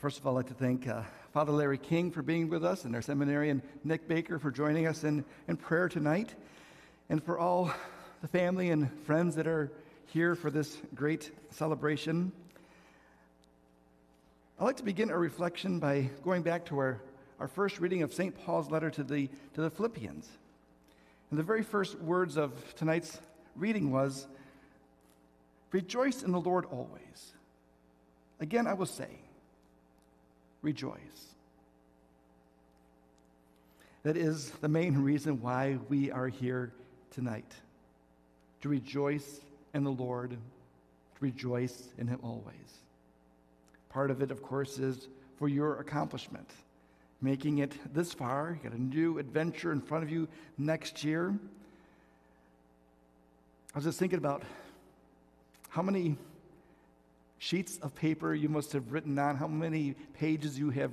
First of all, I'd like to thank Father Larry King for being with us and our seminarian Nick Baker for joining us in prayer tonight, and for all the family and friends that are here for this great celebration. I'd like to begin our reflection by going back to our first reading of St. Paul's letter to the Philippians. And the very first words of tonight's reading was, "Rejoice in the Lord always. Again, I will say, rejoice." That is the main reason why we are here tonight, to rejoice in the Lord, to rejoice in Him always. Part of it, of course, is for your accomplishment, making it this far. You got a new adventure in front of you next year. I was just thinking about how many sheets of paper you must have written on, how many pages you have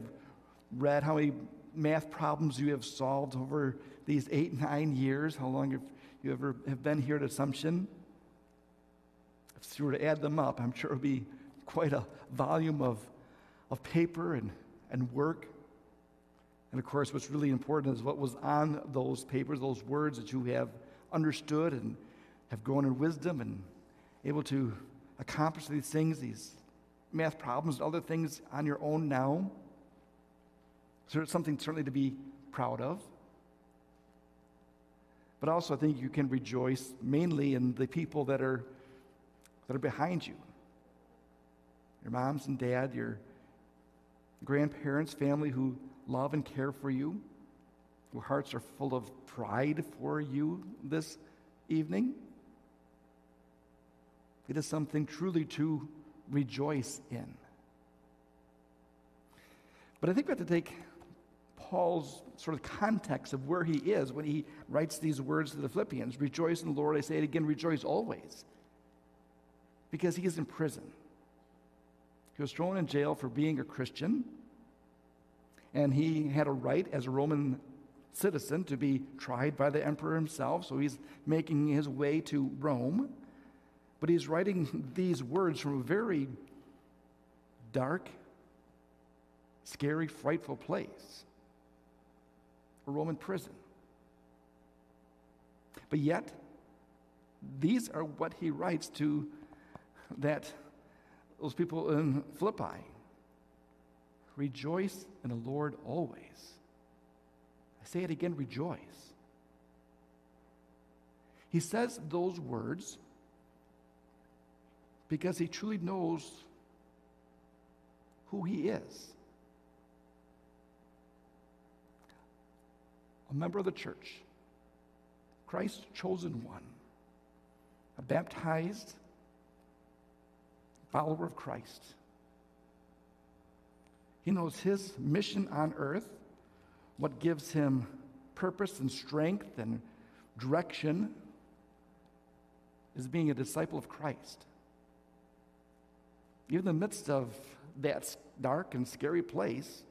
read, how many math problems you have solved over these 8-9 years, how long you ever have been here at Assumption. If you were to add them up, I'm sure it would be quite a volume of paper and work. And of course, what's really important is what was on those papers, those words that you have understood and have grown in wisdom and able to accomplish these things, these math problems, other things on your own now. So it's something certainly to be proud of. But also I think you can rejoice mainly in the people that are behind you. Your moms and dad, your grandparents, family who love and care for you, whose hearts are full of pride for you this evening. It is something truly to rejoice in. But I think we have to take Paul's sort of context of where he is when he writes these words to the Philippians. Rejoice in the Lord. I say it again, rejoice always. Because he is in prison. He was thrown in jail for being a Christian. And he had a right as a Roman citizen to be tried by the emperor himself. So he's making his way to Rome. But he's writing these words from a very dark, scary, frightful place, a Roman prison. But yet, these are what he writes to those people in Philippi. Rejoice in the Lord always. I say it again, rejoice. He says those words because he truly knows who he is. A member of the church, Christ's chosen one, a baptized follower of Christ. He knows his mission on earth, what gives him purpose and strength and direction is being a disciple of Christ. Even in the midst of that dark and scary place,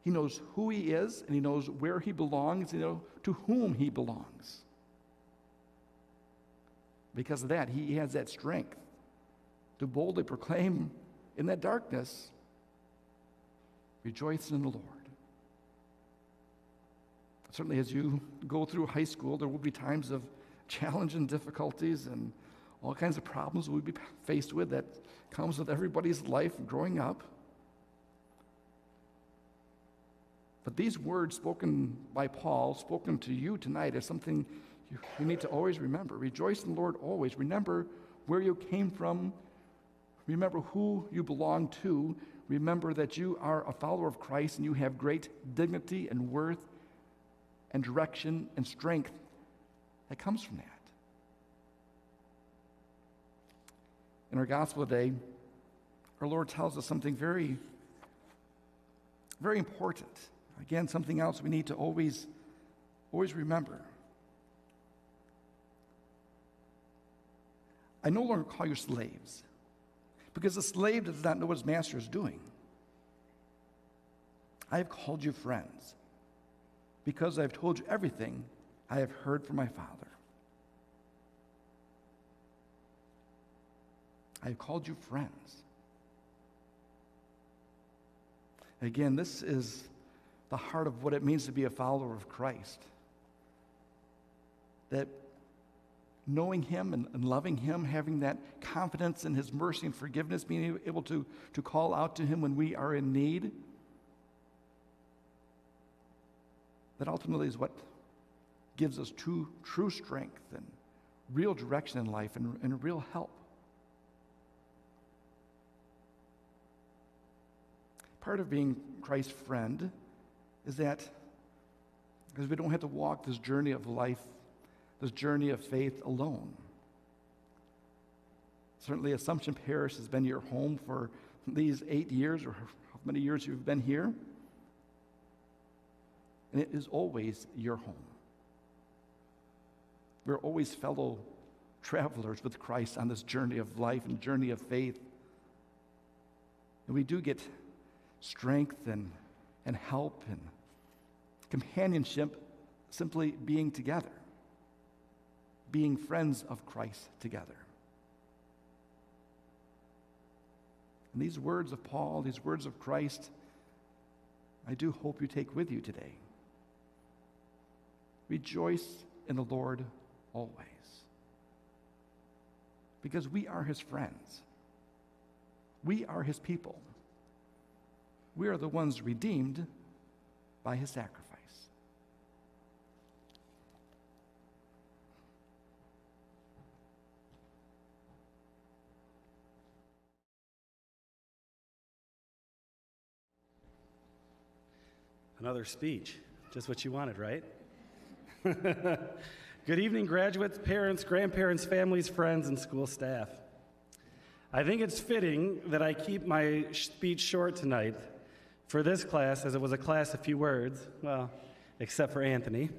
he knows who he is, and he knows where he belongs, to whom he belongs. Because of that, he has that strength to boldly proclaim in that darkness, rejoice in the Lord. Certainly as you go through high school, there will be times of challenge and difficulties and all kinds of problems we'll be faced with that comes with everybody's life growing up. But these words spoken by Paul, spoken to you tonight, is something you need to always remember. Rejoice in the Lord always. Remember where you came from. Remember who you belong to. Remember that you are a follower of Christ and you have great dignity and worth and direction and strength that comes from that. In our gospel today, our Lord tells us something very, very important. Again, something else we need to always remember. I no longer call you slaves, because the slave does not know what his master is doing. I have called you friends, because I have told you everything I have heard from my Father. I have called you friends. Again, this is the heart of what it means to be a follower of Christ. That knowing him and loving him, having that confidence in his mercy and forgiveness, being able to call out to him when we are in need, that ultimately is what gives us true strength and real direction in life and real help. Part of being Christ's friend is that because we don't have to walk this journey of life, this journey of faith alone. Certainly Assumption Parish has been your home for these 8 years, or how many years you've been here. And it is always your home. We're always fellow travelers with Christ on this journey of life and journey of faith. And we do get strength and help and companionship simply being together, being friends of Christ together. And these words of Paul, these words of Christ, I do hope you take with you today. Rejoice in the Lord always, because we are his friends. We are his people. We are the ones redeemed by his sacrifice. Another speech, just what you wanted, right? Good evening, graduates, parents, grandparents, families, friends, and school staff. I think it's fitting that I keep my speech short tonight for this class, as it was a class of few words, well, except for Anthony.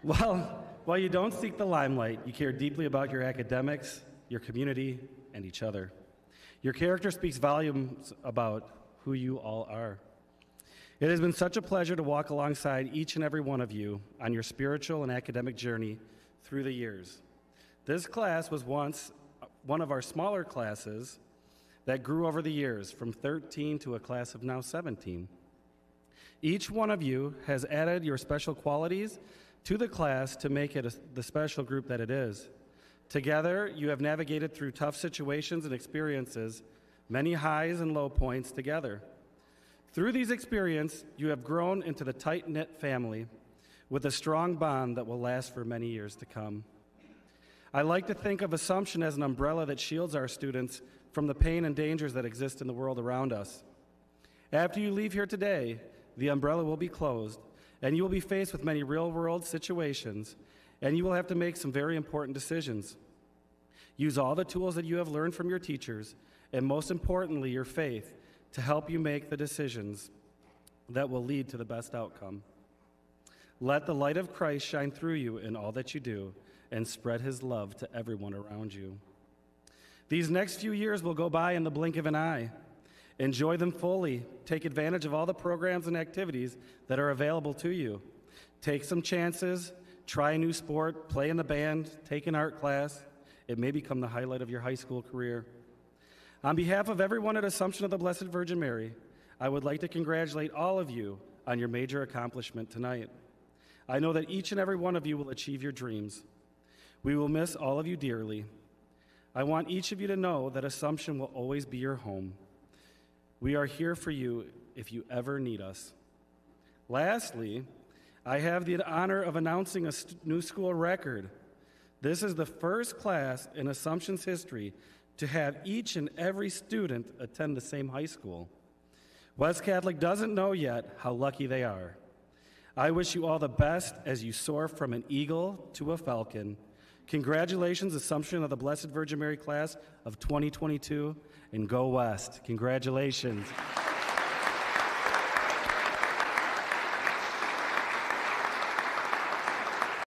While you don't seek the limelight, you care deeply about your academics, your community, and each other. Your character speaks volumes about who you all are. It has been such a pleasure to walk alongside each and every one of you on your spiritual and academic journey through the years. This class was once one of our smaller classes that grew over the years, from 13 to a class of now 17. Each one of you has added your special qualities to the class to make it the special group that it is. Together, you have navigated through tough situations and experiences, many highs and low points together. Through these experiences, you have grown into the tight-knit family with a strong bond that will last for many years to come. I like to think of Assumption as an umbrella that shields our students from the pain and dangers that exist in the world around us. After you leave here today, the umbrella will be closed, and you will be faced with many real-world situations, and you will have to make some very important decisions. Use all the tools that you have learned from your teachers, and most importantly, your faith, to help you make the decisions that will lead to the best outcome. Let the light of Christ shine through you in all that you do, and spread his love to everyone around you. These next few years will go by in the blink of an eye. Enjoy them fully. Take advantage of all the programs and activities that are available to you. Take some chances, try a new sport, play in the band, take an art class. It may become the highlight of your high school career. On behalf of everyone at Assumption of the Blessed Virgin Mary, I would like to congratulate all of you on your major accomplishment tonight. I know that each and every one of you will achieve your dreams. We will miss all of you dearly. I want each of you to know that Assumption will always be your home. We are here for you if you ever need us. Lastly, I have the honor of announcing a new school record. This is the first class in Assumption's history to have each and every student attend the same high school. West Catholic doesn't know yet how lucky they are. I wish you all the best as you soar from an eagle to a falcon. Congratulations, Assumption of the Blessed Virgin Mary class of 2022, and go West. Congratulations.